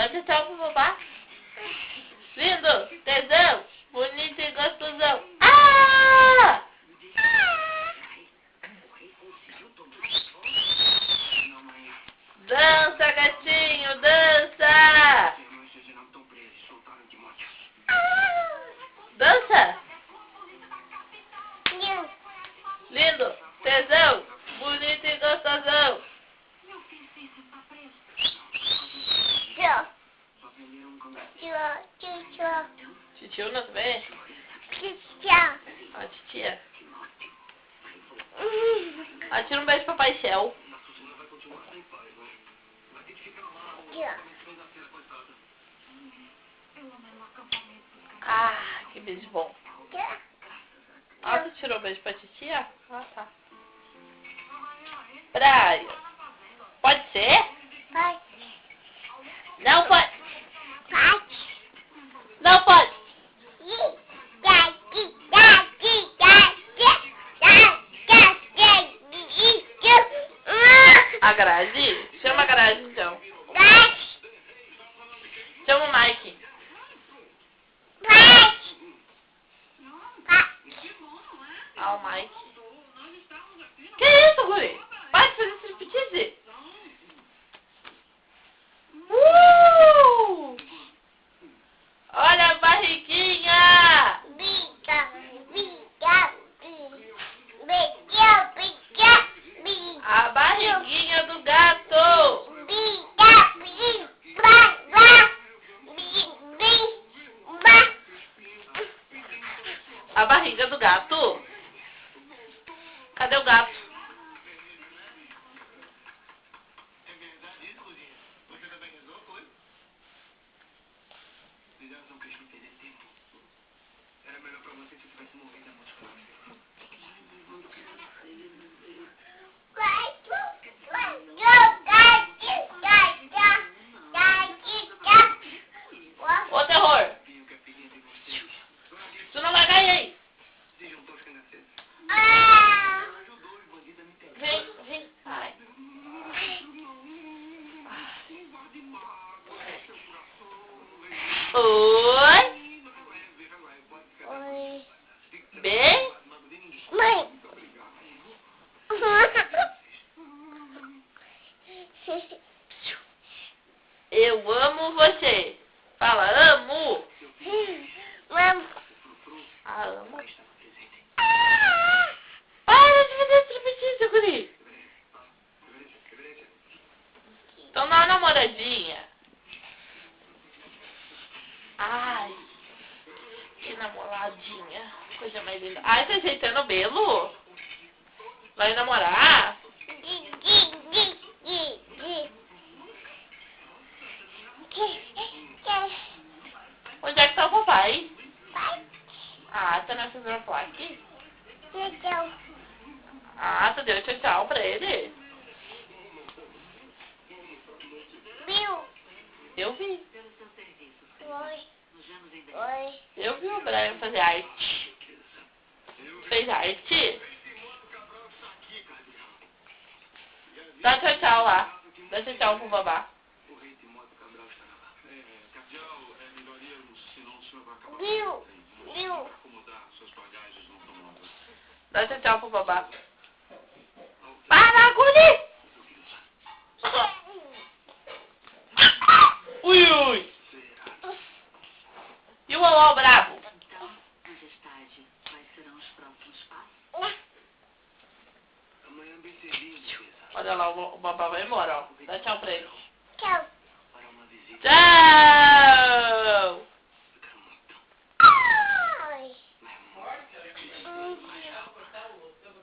Dá tchau pro babá. Lindo, tesão, bonito e gostosão. Ah! Dança, gatinho, dança! Dança! Lindo, tesão, bonito e gostosão. Titio não vê? A titia. Tira um beijo pro Papai Céu. Ah, que beijo bom. Ah, tu tirou o beijo pra titia? Ah, tá. Praia. Pode ser? Pode. Não pode. Pode. Não pode. A Grazi? Chama a Grazi então. Chama o Mike. Ah, o Mike. Que isso, guri? Para de fazer esse striptease. Olha a barriguinha. A barriguinha do gato. A barriga do gato? Cadê o gato? Você também rezou, foi? Obrigado, não quis me perder tempo. Era melhor pra você se eu tivesse morrido há muito tempo. Ô, terror. Tu não vai cair aí. Se juntou os cangaceiros. Ajudou os bandidos a me pegar. Vem. Ai. Oi. Bem? Mãe. Eu amo você. Fala, amo. Mãe. Ah, amo. Para de fazer striptease, guri. Então dá uma namoradinha. Ai, que namoradinha. Coisa mais linda. Ai, tá ajeitando o belo? Vai namorar? Onde é que tá o papai? Ah, tá na figura plaque? Ah, tu deu tchau pra ele? Eu vi. Eu vi o Brian fazer arte. Fez arte? Dá tchau lá. Dá tchau pro babá. O rei Timóteo Cabral está na lá. Cardeal, é melhor irmos, senão o senhor vai acabar para acomodar suas bagagens no automóvel. Dá tchau pro babá. Para, guri! Ui! E o Uau bravo? Então, majestade, quais serão os próximos passos? Amanhã bem cedinho, Olha lá, o babá vai embora, ó. Dá tchau pra ele. Tchau.